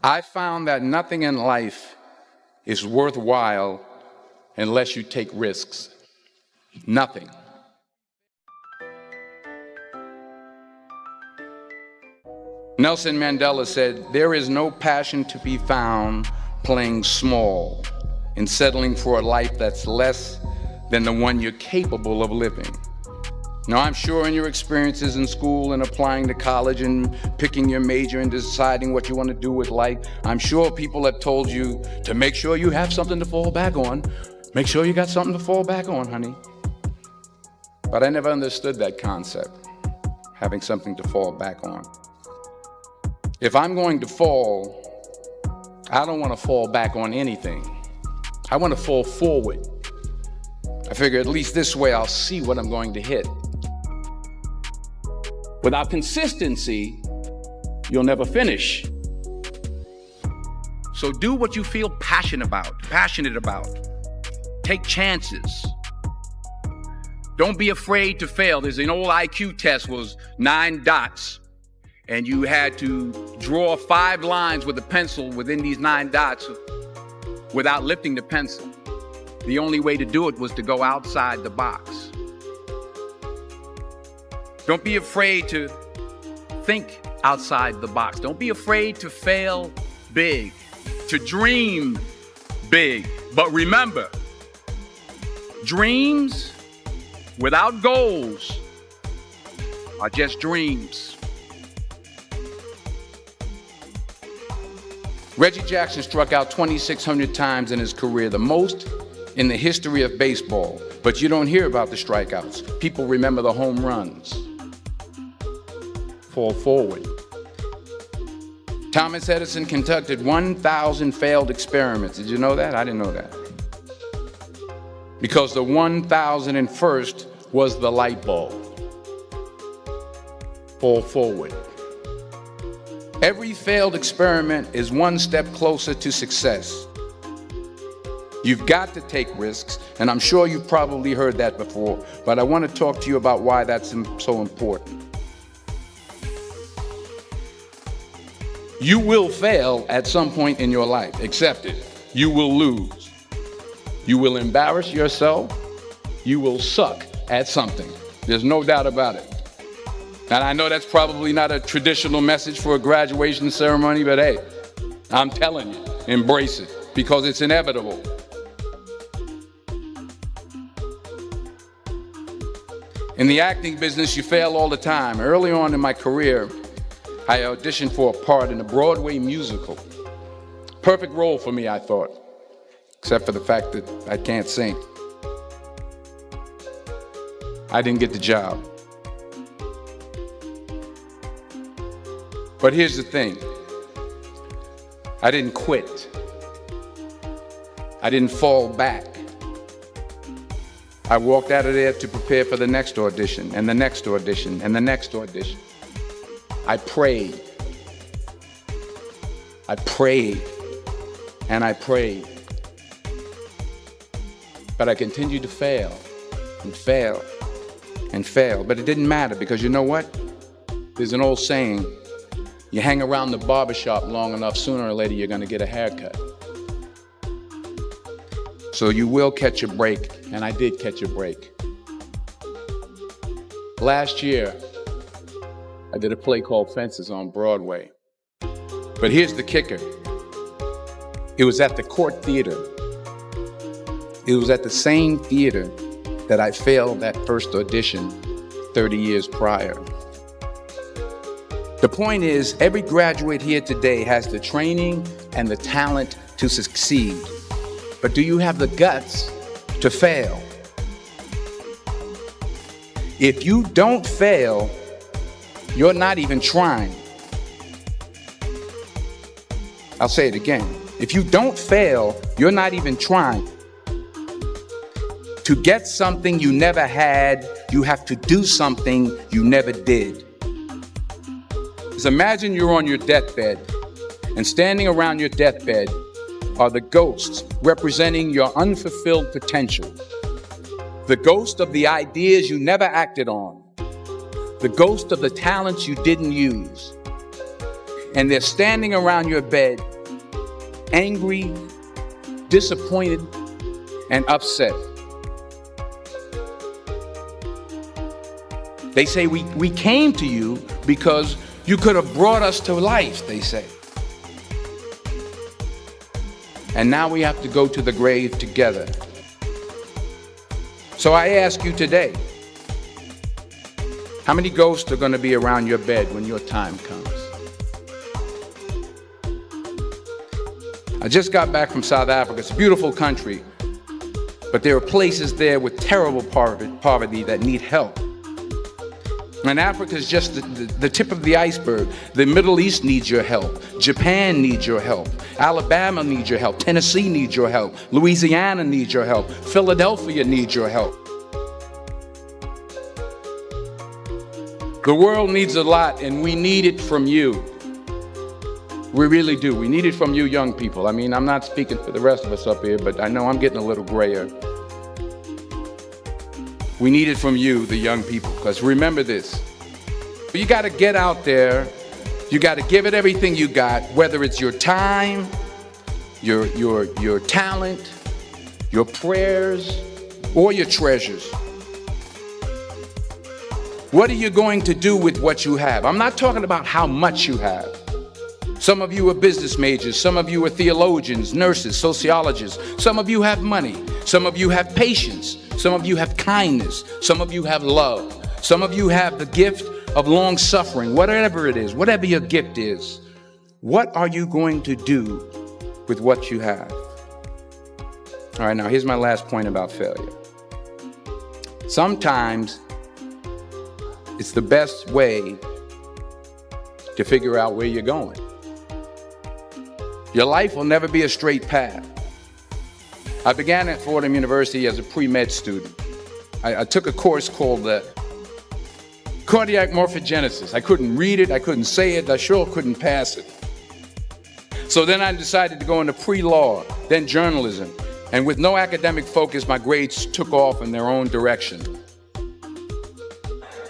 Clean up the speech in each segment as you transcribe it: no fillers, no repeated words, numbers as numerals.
I found that nothing in life is worthwhile unless you take risks. Nothing. Nelson Mandela said, "There is no passion to be found playing small and settling for a life that's less than the one you're capable of living." Now, I'm sure in your experiences in school and applying to college and picking your major and deciding what you want to do with life, I'm sure people have told you to make sure you have something to fall back on. Make sure you got something to fall back on, honey. But I never understood that concept, having something to fall back on. If I'm going to fall, I don't want to fall back on anything. I want to fall forward. I figure at least this way I'll see what I'm going to hit. Without consistency, you'll never finish. So do what you feel passionate about. Take chances. Don't be afraid to fail. There's an old IQ test, was 9 dots, and you had to draw 5 lines with a pencil within these 9 dots without lifting the pencil. The only way to do it was to go outside the box. Don't be afraid to think outside the box. Don't be afraid to fail big, to dream big. But remember, dreams without goals are just dreams. Reggie Jackson struck out 2,600 times in his career, the most in the history of baseball. But you don't hear about the strikeouts. People remember the home runs. Fall forward. Thomas Edison conducted 1,000 failed experiments. Did you know that? I didn't know that. Because the 1,001st was the light bulb. Fall forward. Every failed experiment is one step closer to success. You've got to take risks, and I'm sure you've probably heard that before, but I want to talk to you about why that's so important. You will fail at some point in your life. Accept it. You will lose. You will embarrass yourself. You will suck at something. There's no doubt about it. And I know that's probably not a traditional message for a graduation ceremony, but hey, I'm telling you, embrace it, because it's inevitable. In the acting business, you fail all the time. Early on in my career, I auditioned for a part in a Broadway musical. Perfect role for me, I thought, except for the fact that I can't sing. I didn't get the job. But here's the thing. I didn't quit. I didn't fall back. I walked out of there to prepare for the next audition, and the next audition, and the next audition. I prayed. I prayed, and I prayed. But I continued to fail, and fail, and fail. But it didn't matter, because you know what? There's an old saying, you hang around the barbershop long enough, sooner or later you're going to get a haircut. So you will catch a break, and I did catch a break. Last year, I did a play called Fences on Broadway. But here's the kicker. It was at the Court Theater. It was at the same theater that I failed that first audition 30 years prior. The point is, every graduate here today has the training and the talent to succeed. But do you have the guts to fail? If you don't fail, you're not even trying. I'll say it again. If you don't fail, you're not even trying. To get something you never had, you have to do something you never did. Just imagine you're on your deathbed, and standing around your deathbed are the ghosts representing your unfulfilled potential. The ghost of the ideas you never acted on. The ghost of the talents you didn't use. And they're standing around your bed angry, disappointed, and upset. They say we came to you because you could have brought us to life, they say. And now we have to go to the grave together. So I ask you today, how many ghosts are going to be around your bed when your time comes? I just got back from South Africa. It's a beautiful country, but there are places there with terrible poverty that need help. And Africa is just the tip of the iceberg. The Middle East needs your help. Japan needs your help. Alabama needs your help. Tennessee needs your help. Louisiana needs your help. Philadelphia needs your help. The world needs a lot, and we need it from you. We really do. We need it from you young people. I mean, I'm not speaking for the rest of us up here, but I know I'm getting a little grayer. We need it from you, the young people, because remember this. You got to get out there. You got to give it everything you got, whether it's your time, your talent, your prayers, or your treasures. What are you going to do with what you have? I'm not talking about how much you have. Some of you are business majors. Some of you are theologians, nurses, sociologists. Some of you have money. Some of you have patience. Some of you have kindness. Some of you have love. Some of you have the gift of long suffering. Whatever it is, whatever your gift is, what are you going to do with what you have? All right, now here's my last point about failure. Sometimes it's the best way to figure out where you're going. Your life will never be a straight path. I began at Fordham University as a pre-med student. I took a course called cardiac morphogenesis. I couldn't read it, I couldn't say it, I sure couldn't pass it. So then I decided to go into pre-law, then journalism. And with no academic focus, my grades took off in their own direction.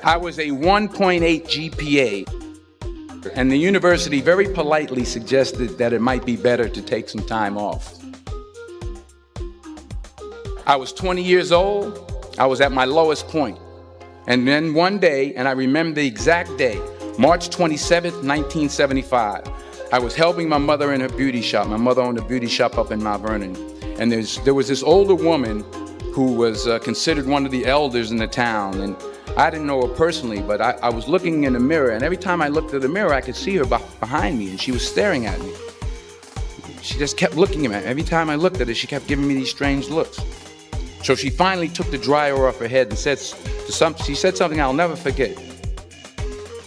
I was a 1.8 GPA, and the university very politely suggested that it might be better to take some time off. I was 20 years old. I was at my lowest point. And then one day, and I remember the exact day, March 27th, 1975, I was helping my mother in her beauty shop. My mother owned a beauty shop up in Mount Vernon. And there was this older woman who was considered one of the elders in the town. And I didn't know her personally, but I was looking in the mirror, and every time I looked at the mirror, I could see her behind me, and she was staring at me. She just kept looking at me. Every time I looked at her, she kept giving me these strange looks. So she finally took the dryer off her head and she said something I'll never forget.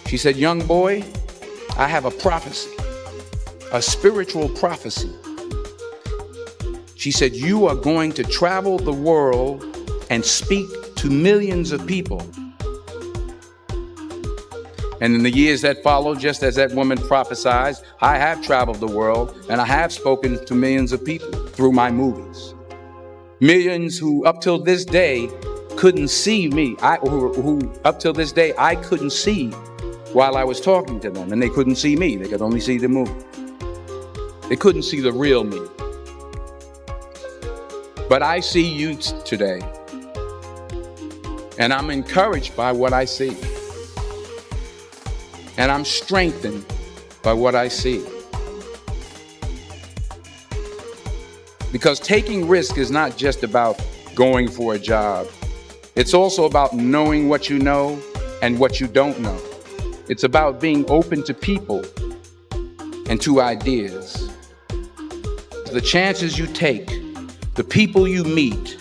She said, "Young boy, I have a prophecy, a spiritual prophecy." She said, "You are going to travel the world and speak to millions of people." And in the years that followed, just as that woman prophesied, I have traveled the world and I have spoken to millions of people through my movies. Millions who up till this day couldn't see me, who up till this day I couldn't see while I was talking to them, and they couldn't see me. They could only see the movie. They couldn't see the real me. But I see you today, and I'm encouraged by what I see. And I'm strengthened by what I see. Because taking risk is not just about going for a job. It's also about knowing what you know and what you don't know. It's about being open to people and to ideas. The chances you take, the people you meet,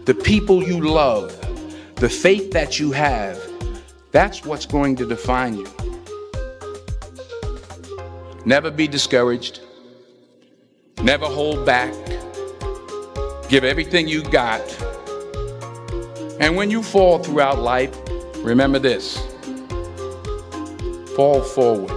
the people you love, the faith that you have, that's what's going to define you. Never be discouraged. Never hold back. Give everything you got. And when you fall throughout life, remember this: fall forward.